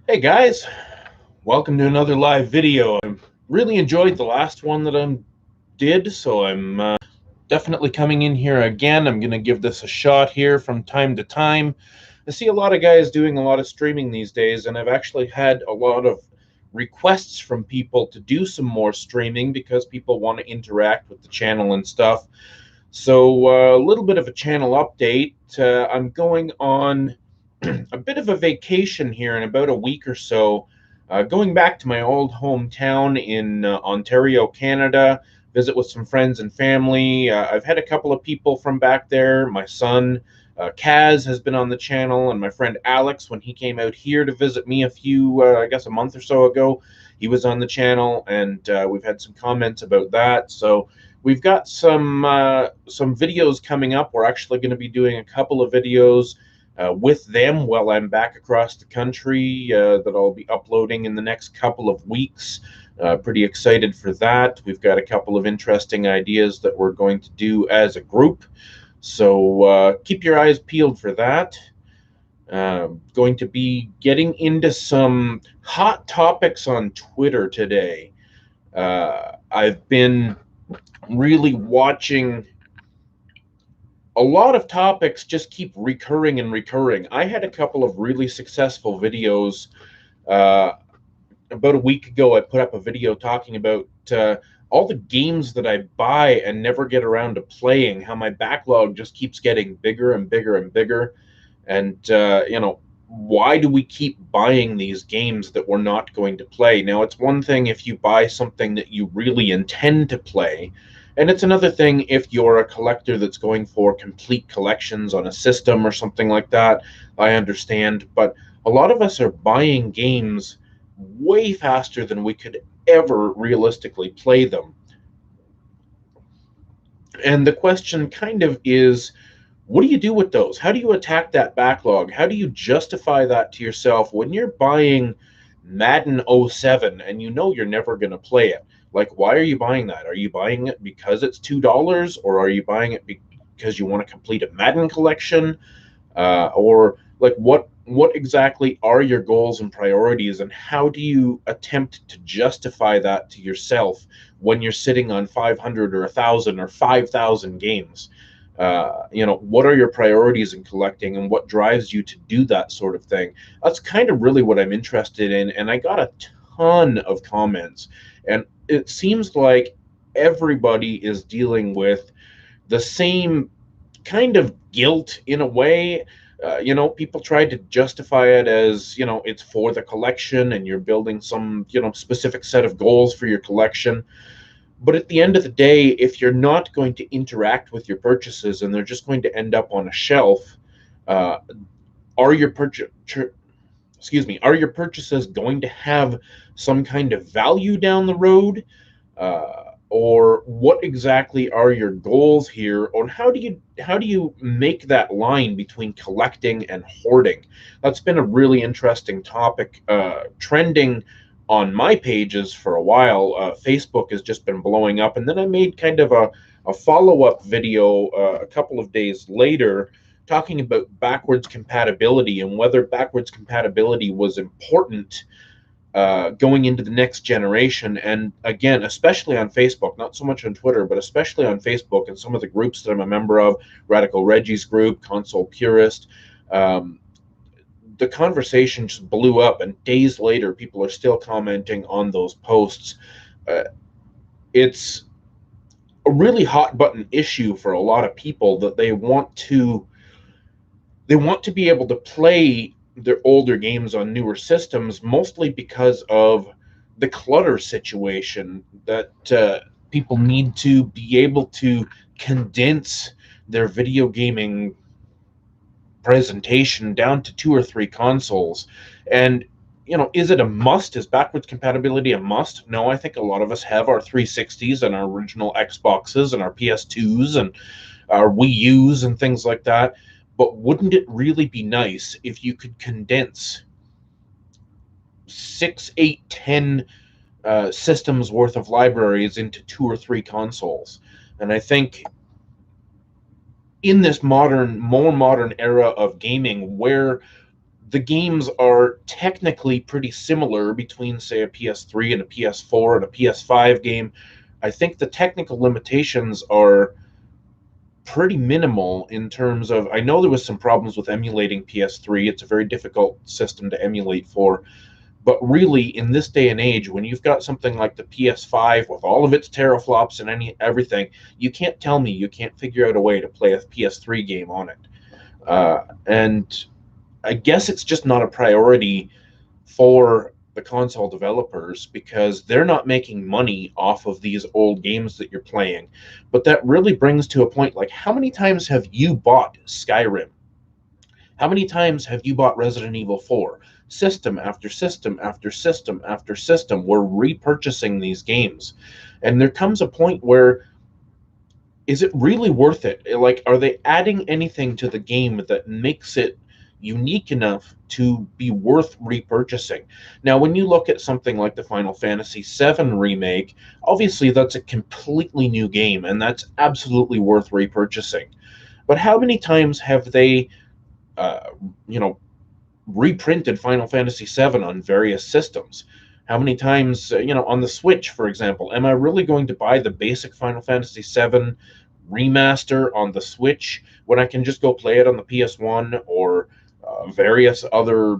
Hey guys, welcome to another live video. I really enjoyed the last one that I did, so I'm definitely coming in here again. I'm going to give this a shot here from time to time. I see a lot of guys doing a lot of streaming these days, and I've actually had a lot of requests from people to do some more streaming because people want to interact with the channel and stuff. So a little bit of a channel update. I'm going on a bit of a vacation here in about a week or so, going back to my old hometown in Ontario, Canada, visit with some friends and family. I've had a couple of people from back there. My son, Kaz, has been on the channel, and my friend Alex, when he came out here to visit me I guess a month or so ago, he was on the channel, and we've had some comments about that. So we've got some videos coming up. We're actually going to be doing a couple of videos with them while I'm back across the country that I'll be uploading in the next couple of weeks. Pretty excited for that. We've got a couple of interesting ideas that we're going to do as a group. So keep your eyes peeled for that. Going to be getting into some hot topics on Twitter today. I've been really watching a lot of topics just keep recurring and recurring. I had a couple of really successful videos. Uh, about a week ago, I put up a video talking about all the games that I buy and never get around to playing, how my backlog just keeps getting bigger and bigger and bigger. And, why do we keep buying these games that we're not going to play? Now, it's one thing if you buy something that you really intend to play, and it's another thing if you're a collector that's going for complete collections on a system or something like that. I understand. But a lot of us are buying games way faster than we could ever realistically play them. And the question kind of is, what do you do with those? How do you attack that backlog? How do you justify that to yourself when you're buying Madden '07 and you know you're never going to play it? Like, why are you buying that? Are you buying it because it's $2, or are you buying it because you want to complete a Madden collection? Or like what exactly are your goals and priorities, and how do you attempt to justify that to yourself when you're sitting on 500 or 1,000 or 5,000 games? What are your priorities in collecting, and what drives you to do that sort of thing? That's kind of really what I'm interested in, and I got a ton of comments, and it seems like everybody is dealing with the same kind of guilt in a way. People try to justify it as, it's for the collection and you're building some, specific set of goals for your collection. But at the end of the day, if you're not going to interact with your purchases and they're just going to end up on a shelf, uh, are your purchases going to have some kind of value down the road? Or what exactly are your goals here? On how do you make that line between collecting and hoarding? That's been a really interesting topic, trending on my pages for a while. Facebook has just been blowing up, and then I made kind of a follow-up video a couple of days later talking about backwards compatibility and whether backwards compatibility was important going into the next generation. And again, especially on Facebook, not so much on Twitter, but especially on Facebook and some of the groups that I'm a member of, Radical Reggie's group, Console Purist, um, the conversation just blew up. And days later, people are still commenting on those posts. Uh, it's a really hot button issue for a lot of people that they want to be able to play their older games on newer systems, mostly because of the clutter situation that people need to be able to condense their video gaming presentation down to two or three consoles. And is it a must? Is backwards compatibility a must? No, I think a lot of us have our 360s and our original Xboxes and our PS2s and our Wii U's and things like that. But wouldn't it really be nice if you could condense 6, 8, 10 systems worth of libraries into two or three consoles? And I think in this more modern era of gaming, where the games are technically pretty similar between, say, a PS3 and a PS4 and a PS5 game, I think the technical limitations are pretty minimal in terms of, I know there was some problems with emulating PS3. It's a very difficult system to emulate for, but really in this day and age, when you've got something like the PS5 with all of its teraflops and everything, you can't tell me you can't figure out a way to play a PS3 game on it. And I guess it's just not a priority for the console developers because they're not making money off of these old games that you're playing. But that really brings to a point, like, how many times have you bought Skyrim? How many times have you bought Resident Evil 4? System after system after system after system, we're repurchasing these games. And there comes a point where, is it really worth it? Like, are they adding anything to the game that makes it unique enough to be worth repurchasing? Now, when you look at something like the Final Fantasy VII remake, obviously that's a completely new game, and that's absolutely worth repurchasing. But how many times have they, uh, you know, reprinted Final Fantasy VII on various systems? How many times, on the Switch, for example, am I really going to buy the basic Final Fantasy VII remaster on the Switch when I can just go play it on the PS1 or various other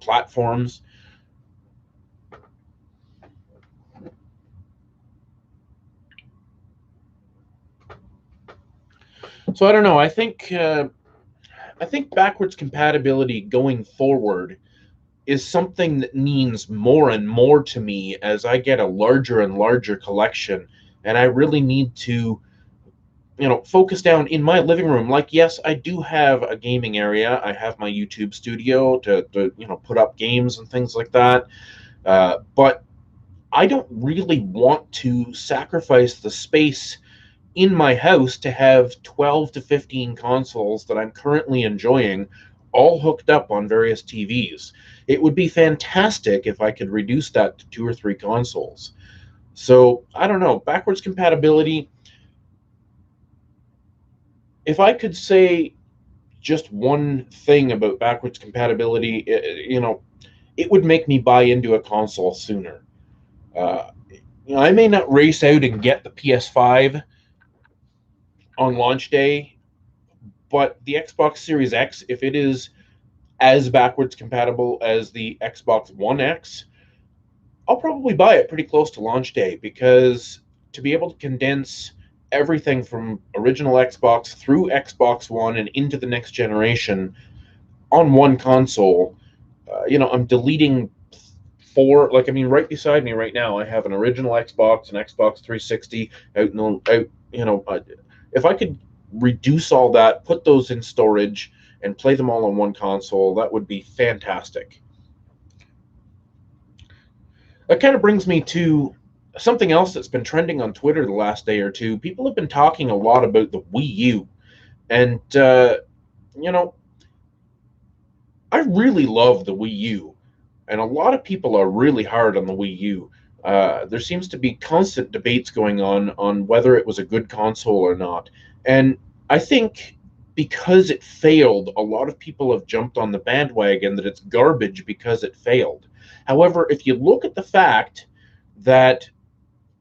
platforms? So I don't know. I think backwards compatibility going forward is something that means more and more to me as I get a larger and larger collection, and I really need to focus down in my living room. Like, yes, I do have a gaming area. I have my YouTube studio to put up games and things like that. But I don't really want to sacrifice the space in my house to have 12 to 15 consoles that I'm currently enjoying all hooked up on various TVs. It would be fantastic if I could reduce that to 2 or 3 consoles. So I don't know. Backwards compatibility, if I could say just one thing about backwards compatibility, it would make me buy into a console sooner. Uh, I may not race out and get the PS5 on launch day, but the Xbox Series X, if it is as backwards compatible as the Xbox One X, I'll probably buy it pretty close to launch day, because to be able to condense everything from original Xbox through Xbox One and into the next generation on one console, I'm deleting four. Like, I mean, right beside me right now, I have an original Xbox, an Xbox 360 out. If I could reduce all that, put those in storage, and play them all on one console, that would be fantastic. That kind of brings me to something else that's been trending on Twitter the last day or two. People have been talking a lot about the Wii U, and you know, I really love the Wii U, and a lot of people are really hard on the Wii U. There seems to be constant debates going on whether it was a good console or not, and I think because it failed, a lot of people have jumped on the bandwagon that it's garbage because it failed. However, if you look at the fact that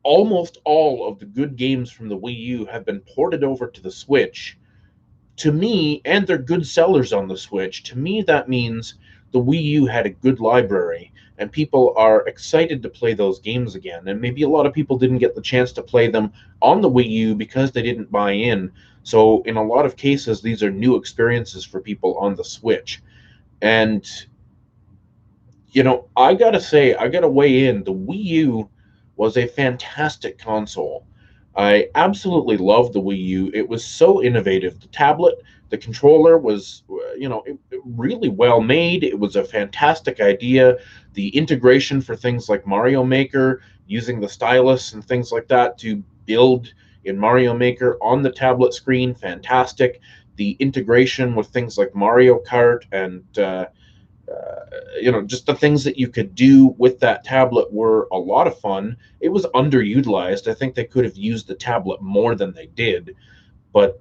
almost all of the good games from the Wii U have been ported over to the Switch, to me, and they're good sellers on the Switch, to me that means the Wii U had a good library and people are excited to play those games again. And maybe a lot of people didn't get the chance to play them on the Wii U because they didn't buy in. So in a lot of cases, these are new experiences for people on the Switch. And I gotta say, I gotta weigh in. The Wii U was a fantastic console. I absolutely loved the Wii U. It was so innovative. The tablet, the controller was, it really well made. It was a fantastic idea. The integration for things like Mario Maker, using the stylus and things like that to build in Mario Maker on the tablet screen, fantastic. The integration with things like Mario Kart and just the things that you could do with that tablet were a lot of fun. It was underutilized. I think they could have used the tablet more than they did. But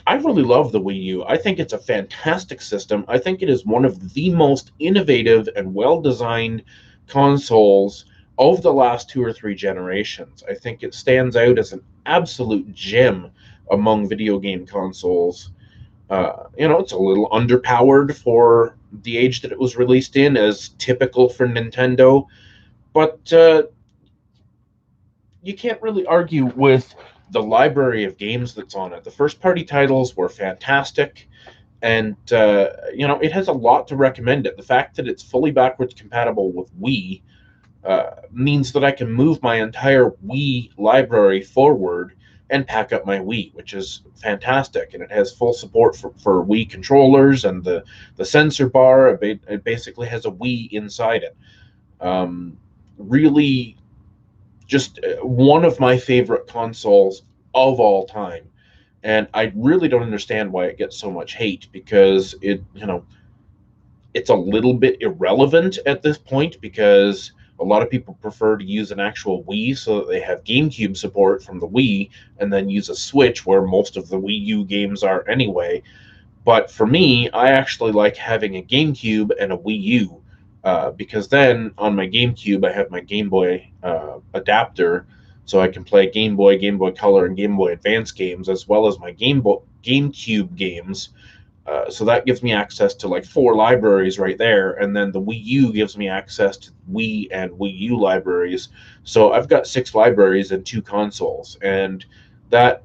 I really love the Wii U. I think it's a fantastic system. I think it is one of the most innovative and well designed consoles of the last two or three generations. I think it stands out as an absolute gem among video game consoles. It's a little underpowered for the age that it was released in, as typical for Nintendo, but you can't really argue with the library of games that's on it. The first party titles were fantastic, and it has a lot to recommend it. The fact that it's fully backwards compatible with Wii means that I can move my entire Wii library forward and pack up my Wii, which is fantastic. And it has full support for Wii controllers and the sensor bar. It basically has a Wii inside it. Really, just one of my favorite consoles of all time. And I really don't understand why it gets so much hate, because it's a little bit irrelevant at this point, because a lot of people prefer to use an actual Wii so that they have GameCube support from the Wii, and then use a Switch where most of the Wii U games are anyway. But for me, I actually like having a GameCube and a Wii U, because then on my GameCube I have my Game Boy adapter, so I can play Game Boy, Game Boy Color, and Game Boy Advance games, as well as my GameCube games. So that gives me access to like four libraries right there, and then the Wii U gives me access to Wii and Wii U libraries. So I've got six libraries and two consoles, and that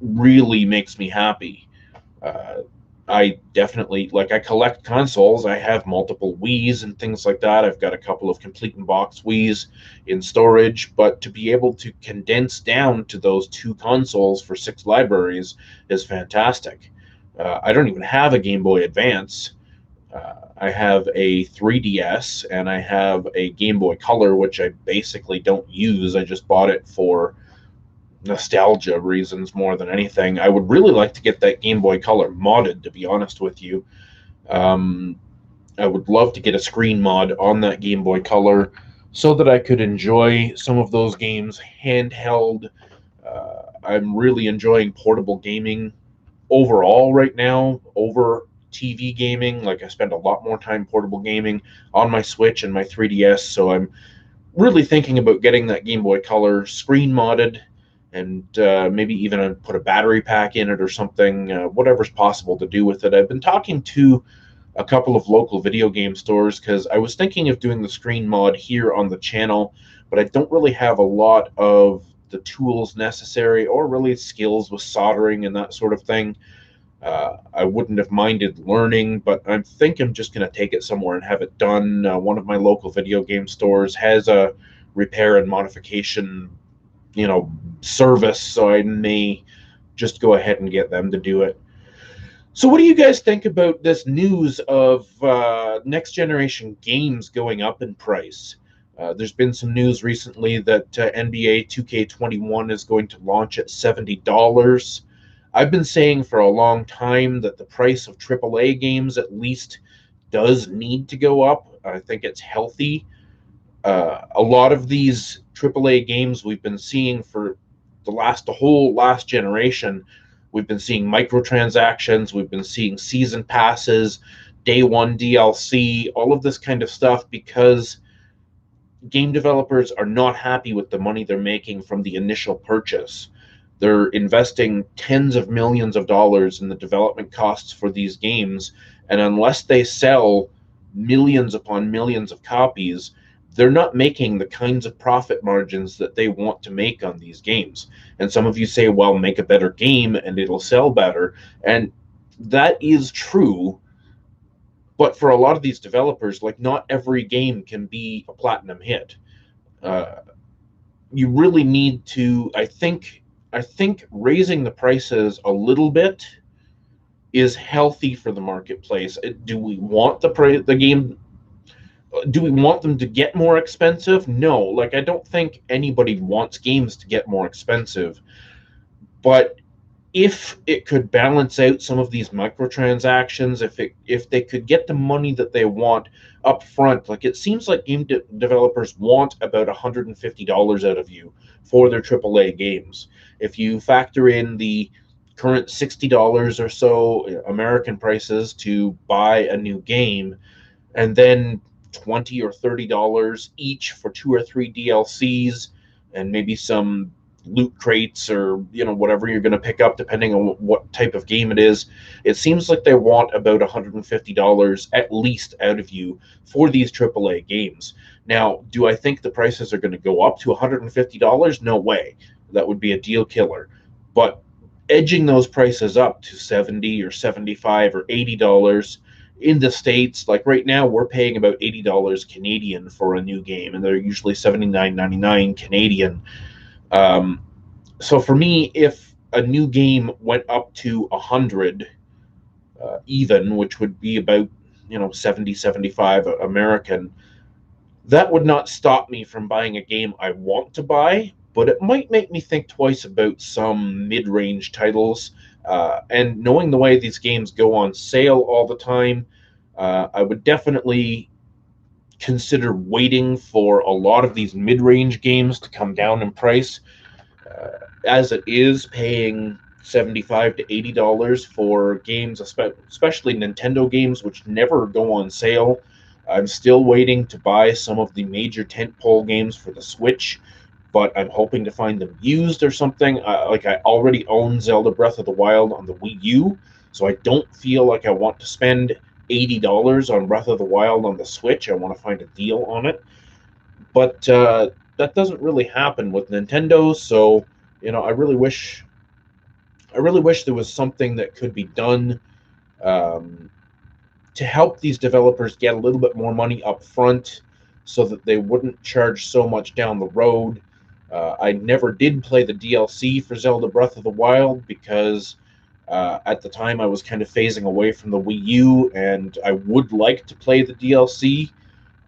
really makes me happy. Uh, I definitely like. I collect consoles. I have multiple Wii's and things like that. I've got a couple of complete in box Wii's in storage, but to be able to condense down to those two consoles for six libraries is fantastic. I don't even have a Game Boy Advance. I have a 3DS and I have a Game Boy Color, which I basically don't use. I just bought it for nostalgia reasons more than anything. I would really like to get that Game Boy Color modded, to be honest with you. Um, I would love to get a screen mod on that Game Boy Color so that I could enjoy some of those games handheld. I'm really enjoying portable gaming overall right now over TV gaming. Like, I spend a lot more time portable gaming on my Switch and my 3DS, so I'm really thinking about getting that Game Boy Color screen modded, and maybe even put a battery pack in it or something, whatever's possible to do with it. I've been talking to a couple of local video game stores because I was thinking of doing the screen mod here on the channel, but I don't really have a lot of the tools necessary or really skills with soldering and that sort of thing. I wouldn't have minded learning, but I think I'm just going to take it somewhere and have it done. One of my local video game stores has a repair and modification, service, so I may just go ahead and get them to do it. So, what do you guys think about this news of next generation games going up in price? There's been some news recently that NBA 2K21 is going to launch at $70. I've been saying for a long time that the price of AAA games at least does need to go up. I think it's healthy. A lot of these AAA games we've been seeing for the whole last generation, we've been seeing microtransactions, we've been seeing season passes, day one DLC, all of this kind of stuff, because game developers are not happy with the money they're making from the initial purchase. They're investing tens of millions of dollars in the development costs for these games, and unless they sell millions upon millions of copies, they're not making the kinds of profit margins that they want to make on these games. And some of you say, well, make a better game and it'll sell better. And that is true. But for a lot of these developers, like, not every game can be a platinum hit. Uh, you really need to, I think raising the prices a little bit is healthy for the marketplace. Do we want the game? Do we want them to get more expensive? No. Like, I don't think anybody wants games to get more expensive. But if it could balance out some of these microtransactions, if they could get the money that they want up front, like, it seems like developers want about $150 out of you for their AAA games. If you factor in the current $60 or so American prices to buy a new game, and then $20 or $30 each for 2 or 3 DLCs and maybe some loot crates, or whatever you're going to pick up depending on what type of game it is. It seems like they want about $150 at least out of you for these AAA games. Now, do I think the prices are going to go up to $150? No way. That would be a deal killer. But edging those prices up to 70 or 75 or $80 in the States, like right now, we're paying about $80 Canadian for a new game, and they're usually $79.99 Canadian. So for me, if a new game went up to 100 even, which would be about 70, 75 American, that would not stop me from buying a game I want to buy, but it might make me think twice about some mid-range titles. And knowing the way these games go on sale all the time, I would definitely consider waiting for a lot of these mid-range games to come down in price. As it is, paying $75 to $80 for games, especially Nintendo games, which never go on sale. I'm still waiting to buy some of the major tentpole games for the Switch, but I'm hoping to find them used or something. Like, I already own Zelda Breath of the Wild on the Wii U, so I don't feel like I want to spend $80 on Breath of the Wild on the Switch. I want to find a deal on it. But that doesn't really happen with Nintendo, so I really wish there was something that could be done um, to help these developers get a little bit more money up front, so that they wouldn't charge so much down the road. I never did play the DLC for Zelda Breath of the Wild because at the time I was kind of phasing away from the Wii U, and I would like to play the DLC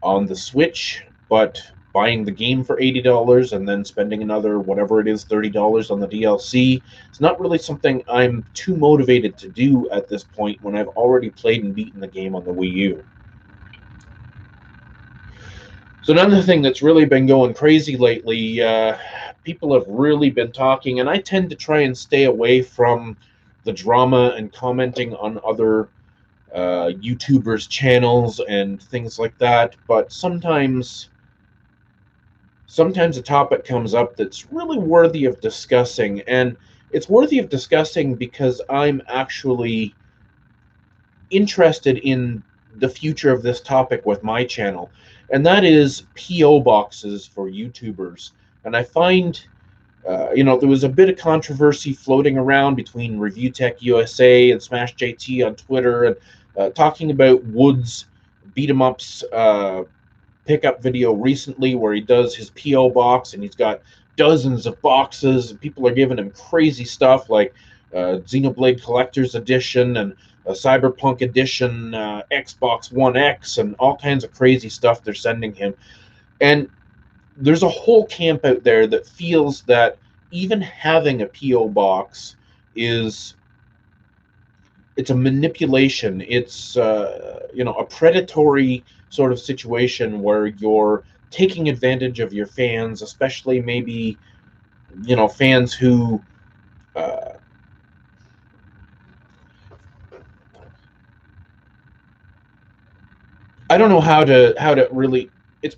on the Switch, but buying the game for $80 and then spending another, whatever it is, $30 on the DLC, it's not really something I'm too motivated to do at this point when I've already played and beaten the game on the Wii U. So another thing that's really been going crazy lately, people have really been talking, and I tend to try and stay away from the drama and commenting on other YouTubers' channels and things like that, but sometimes a topic comes up that's really worthy of discussing, and it's worthy of discussing because I'm actually interested in the future of this topic with my channel, and that is PO boxes for YouTubers. And I find there was a bit of controversy floating around between Review Tech USA and Smash JT on Twitter, and talking about Wood's beat 'em ups pickup video recently, where he does his PO box, and he's got dozens of boxes, and people are giving him crazy stuff like Xenoblade Collector's Edition and a Cyberpunk Edition, Xbox One X, and all kinds of crazy stuff they're sending him. And there's a whole camp out there that feels that even having a PO box it's a manipulation. It's a predatory sort of situation where you're taking advantage of your fans, especially maybe fans who I don't know how to really. It's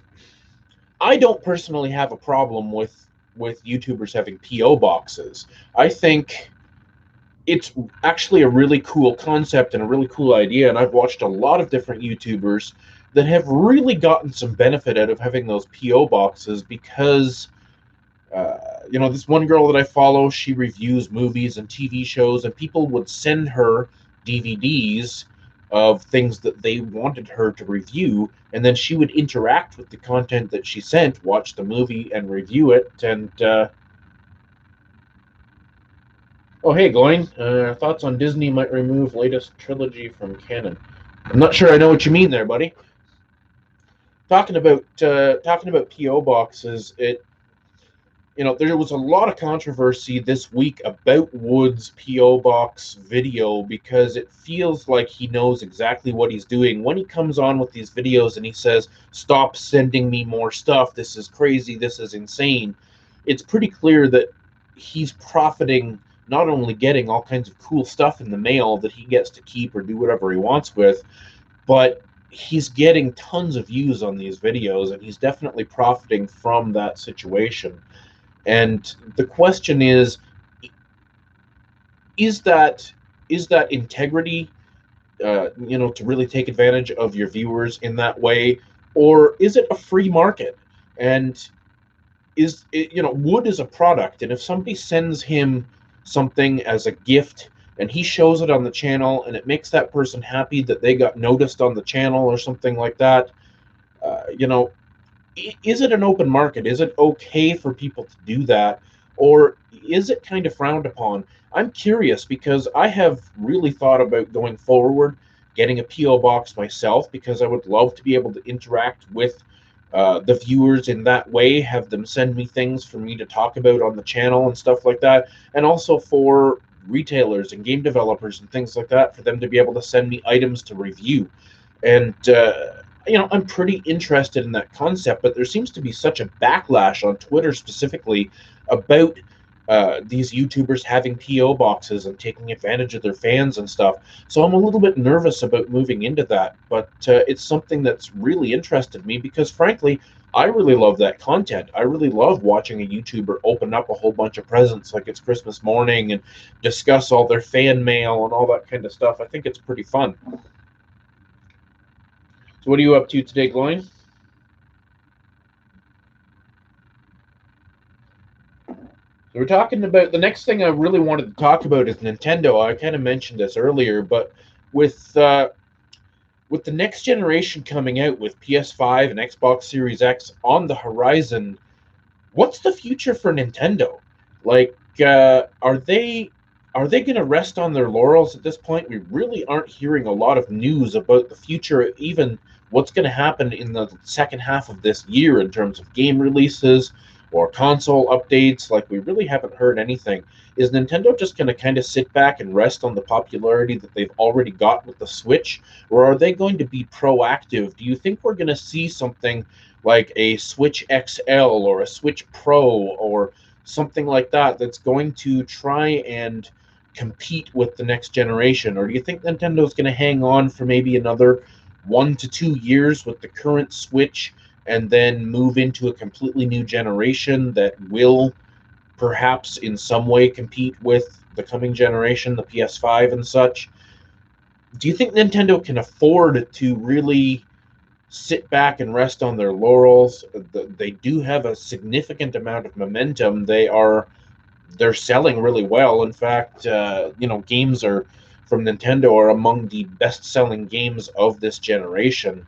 I don't personally have a problem with YouTubers having PO boxes. I think it's actually a really cool concept and a really cool idea, and I've watched a lot of different YouTubers that have really gotten some benefit out of having those PO boxes because this one girl that I follow, she reviews movies and TV shows, and people would send her DVDs of things that they wanted her to review, and then she would interact with the content that she sent, watch the movie and review it. And oh, hey, Gloin, thoughts on Disney might remove latest trilogy from canon? I'm not sure I know what you mean there, buddy. Talking about PO boxes, there was a lot of controversy this week about Wood's PO box video because it feels like he knows exactly what he's doing when he comes on with these videos and he says, "Stop sending me more stuff. This is crazy. This is insane." It's pretty clear that he's profiting not only getting all kinds of cool stuff in the mail that he gets to keep or do whatever he wants with, but he's getting tons of views on these videos, and he's definitely profiting from that situation. And the question is that is that integrity, to really take advantage of your viewers in that way, or is it a free market? And is it, wood is a product, and if somebody sends him something as a gift and he shows it on the channel and it makes that person happy that they got noticed on the channel or something like that, uh, you know is it an open market? Is it okay for people to do that? Or is it kind of frowned upon? I'm curious because I have really thought about going forward, getting a P.O. box myself, because I would love to be able to interact with the viewers in that way, have them send me things for me to talk about on the channel and stuff like that. And also for retailers and game developers and things like that, for them to be able to send me items to review. And I'm pretty interested in that concept, but there seems to be such a backlash on Twitter specifically about these YouTubers having PO boxes and taking advantage of their fans and stuff. So I'm a little bit nervous about moving into that, but it's something that's really interested me because, frankly, I really love that content. I really love watching a YouTuber open up a whole bunch of presents like it's Christmas morning and discuss all their fan mail and all that kind of stuff. I think it's pretty fun. So what are you up to today, Gloin? So we're talking about the next thing I really wanted to talk about is Nintendo. I kind of mentioned this earlier, but with uh, with the next generation coming out with PS5 and Xbox Series X on the horizon, what's the future for Nintendo? Like, are they going to rest on their laurels at this point? We really aren't hearing a lot of news about the future, even what's going to happen in the second half of this year in terms of game releases or console updates. Like, we really haven't heard anything. Is Nintendo just going to kind of sit back and rest on the popularity that they've already got with the Switch, or are they going to be proactive? Do you think we're going to see something like a Switch XL or a Switch Pro or something like that that's going to try and compete with the next generation? Or do you think Nintendo's going to hang on for maybe another 1 to 2 years with the current Switch and then move into a completely new generation that will perhaps in some way compete with the coming generation, the PS5 and such? Do you think Nintendo can afford to really sit back and rest on their laurels? They do have a significant amount of momentum. They're selling really well. In fact, games are from Nintendo are among the best-selling games of this generation.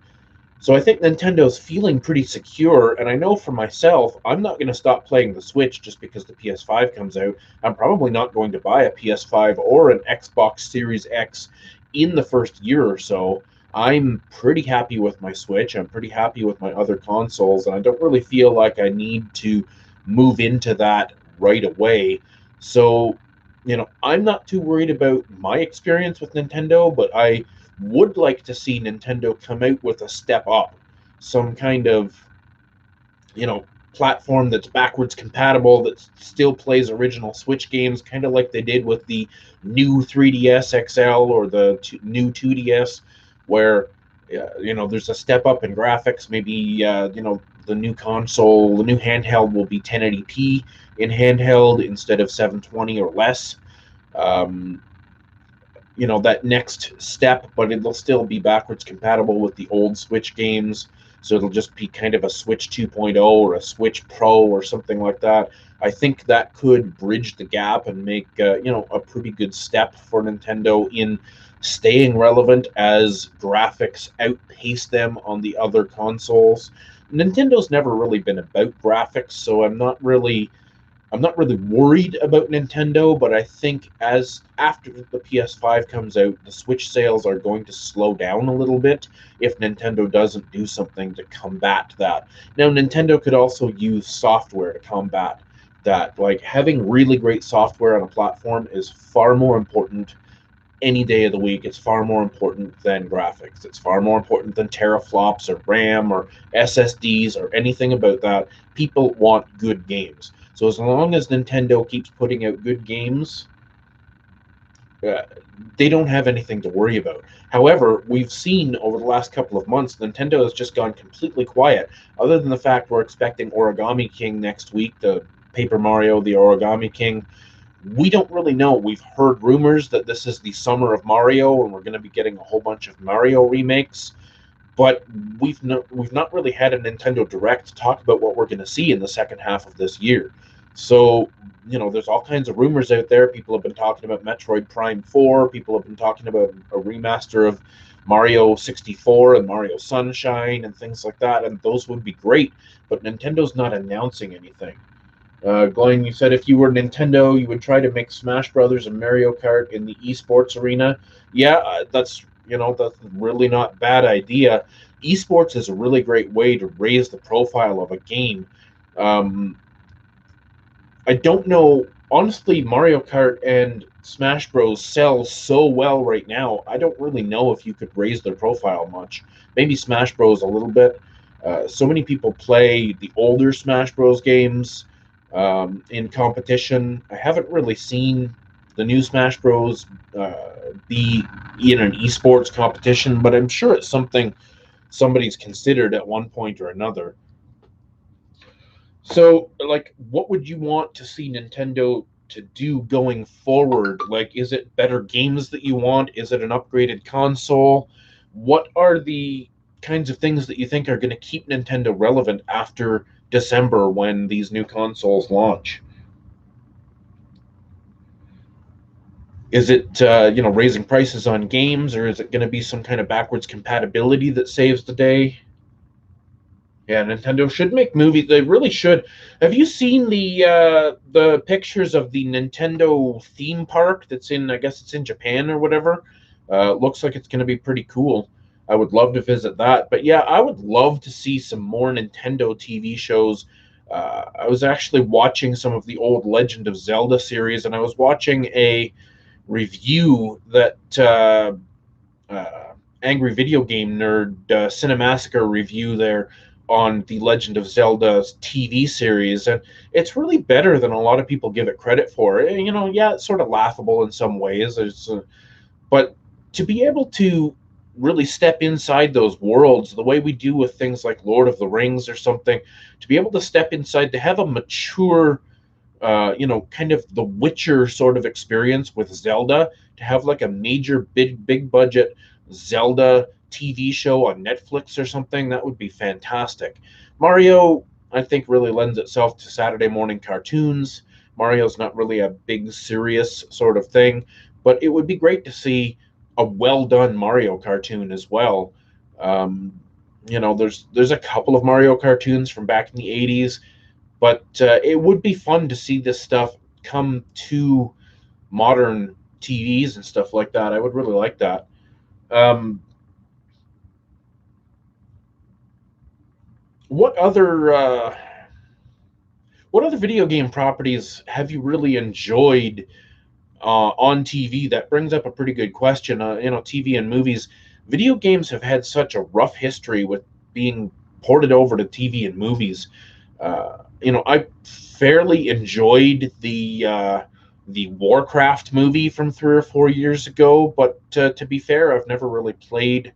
So I think Nintendo's feeling pretty secure, and I know for myself, I'm not going to stop playing the Switch just because the PS5 comes out. I'm probably not going to buy a PS5 or an Xbox Series X in the first year or so. I'm pretty happy with my Switch. I'm pretty happy with my other consoles, and I don't really feel like I need to move into that right away. So, I'm not too worried about my experience with Nintendo, but I would like to see Nintendo come out with a step up, some kind of, platform that's backwards compatible, that still plays original Switch games, kind of like they did with the new 3DS XL or the new 2DS, where, there's a step up in graphics. Maybe, the new console, the new handheld will be 1080p in handheld instead of 720 or less. Um, that next step, but it'll still be backwards compatible with the old Switch games. So it'll just be kind of a Switch 2.0 or a Switch Pro or something like that. I think that could bridge the gap and make a pretty good step for Nintendo in staying relevant as graphics outpace them on the other consoles. Nintendo's never really been about graphics, so I'm not really worried about Nintendo, but I think as after the PS5 comes out, the Switch sales are going to slow down a little bit if Nintendo doesn't do something to combat that. Now, Nintendo could also use software to combat that. Like, having really great software on a platform is far more important any day of the week. It's far more important than graphics. It's far more important than teraflops or RAM or SSDs or anything about that. People want good games. So as long as Nintendo keeps putting out good games, uh, they don't have anything to worry about. However, we've seen over the last couple of months, Nintendo has just gone completely quiet. Other than the fact we're expecting Origami King next week, the Paper Mario, the Origami King, we don't really know. We've heard rumors that this is the summer of Mario, and we're going to be getting a whole bunch of Mario remakes. But we've not really had a Nintendo Direct to talk about what we're going to see in the second half of this year. So there's all kinds of rumors out there. People have been talking about Metroid Prime 4. People have been talking about a remaster of Mario 64 and Mario Sunshine and things like that, and those would be great. But Nintendo's not announcing anything. Glenn, you said if you were Nintendo, you would try to make Smash Brothers and Mario Kart in the esports arena. Yeah, that's really not a bad idea. Esports is a really great way to raise the profile of a game. Um, I don't know. Honestly, Mario Kart and Smash Bros. Sell so well right now. I don't really know if you could raise their profile much. Maybe Smash Bros. A little bit. So many people play the older Smash Bros. Games in competition. I haven't really seen the new Smash Bros. Be in an esports competition, but I'm sure it's something somebody's considered at one point or another. So, like, what would you want to see Nintendo to do going forward? Like, is it better games that you want? Is it an upgraded console? What are the kinds of things that you think are going to keep Nintendo relevant after December when these new consoles launch? Is it raising prices on games, or is it going to be some kind of backwards compatibility that saves the day? Yeah, Nintendo should make movies. They really should. Have you seen the pictures of the Nintendo theme park that's in? I guess it's in Japan or whatever. Looks like it's going to be pretty cool. I would love to visit that. But yeah, I would love to see some more Nintendo TV shows. I was actually watching some of the old Legend of Zelda series, and I was watching a review that uh, Angry Video Game Nerd Cinemassacre review there on the Legend of Zelda's TV series, and it's really better than a lot of people give it credit for. Yeah, it's sort of laughable in some ways, but to be able to really step inside those worlds the way we do with things like Lord of the Rings or something, to be able to step inside, to have a mature kind of the Witcher sort of experience with Zelda, to have like a major big budget Zelda TV show on Netflix or something, that would be fantastic. Mario, I think, really lends itself to Saturday morning cartoons. Mario's not really a big serious sort of thing, but it would be great to see a well done Mario cartoon as well. Um, there's a couple of Mario cartoons from back in the 80s, but it would be fun to see this stuff come to modern TVs and stuff like that. I would really like that. Um, what other video game properties have you really enjoyed on TV? That brings up a pretty good question. TV and movies. Video games have had such a rough history with being ported over to TV and movies. I fairly enjoyed the Warcraft movie from 3 or 4 years ago, but to be fair, I've never really played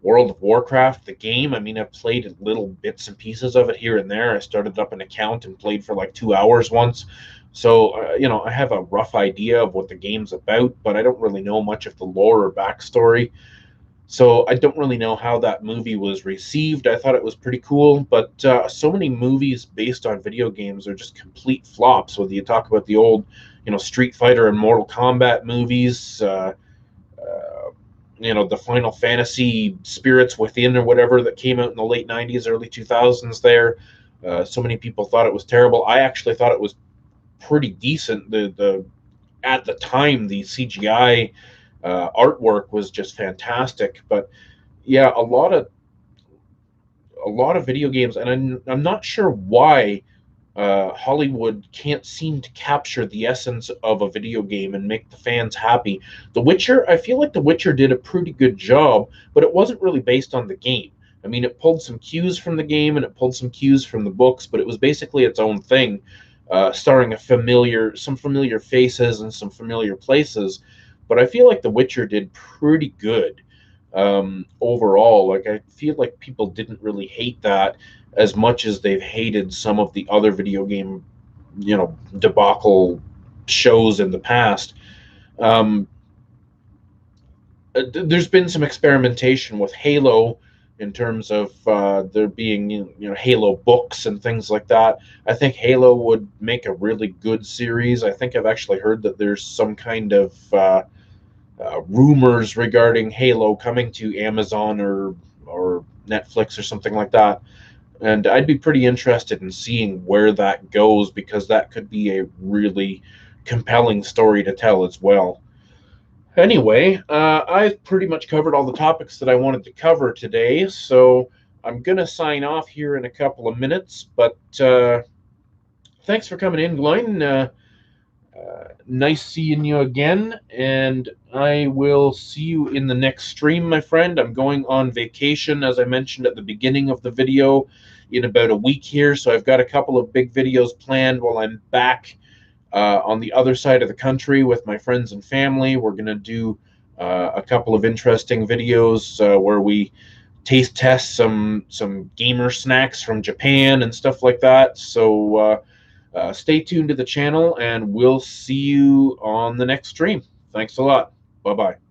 World of Warcraft, the game. I mean, I've played little bits and pieces of it here and there. I started up an account and played for like 2 hours once. So, I have a rough idea of what the game's about, but I don't really know much of the lore or backstory. So I don't really know how that movie was received. I thought it was pretty cool, but so many movies based on video games are just complete flops. Whether you talk about the old, Street Fighter and Mortal Kombat movies, the Final Fantasy Spirits Within or whatever that came out in the late '90s, early 2000s. There, so many people thought it was terrible. I actually thought it was pretty decent. The at the time the CGI artwork was just fantastic. But yeah, a lot of video games, and I'm not sure why Hollywood can't seem to capture the essence of a video game and make the fans happy. The Witcher, I feel like The Witcher did a pretty good job, but it wasn't really based on the game. I mean, it pulled some cues from the game and it pulled some cues from the books, but it was basically its own thing, starring some familiar faces and some familiar places. but I feel like The Witcher did pretty good overall. Like, I feel like people didn't really hate that as much as they've hated some of the other video game, debacle shows in the past. Um, there's been some experimentation with Halo in terms of there being Halo books and things like that. I think Halo would make a really good series. I think I've actually heard that there's some kind of rumors regarding Halo coming to Amazon or Netflix or something like that. And I'd be pretty interested in seeing where that goes, because that could be a really compelling story to tell as well. Anyway, I've pretty much covered all the topics that I wanted to cover today, so I'm going to sign off here in a couple of minutes. But thanks for coming in, Glenn. Nice seeing you again, and I will see you in the next stream, my friend. I'm going on vacation, as I mentioned at the beginning of the video, in about a week here, so I've got a couple of big videos planned while I'm back on the other side of the country with my friends and family. We're going to do a couple of interesting videos where we taste test some gamer snacks from Japan and stuff like that. So stay tuned to the channel, and we'll see you on the next stream. Thanks a lot. Bye-bye.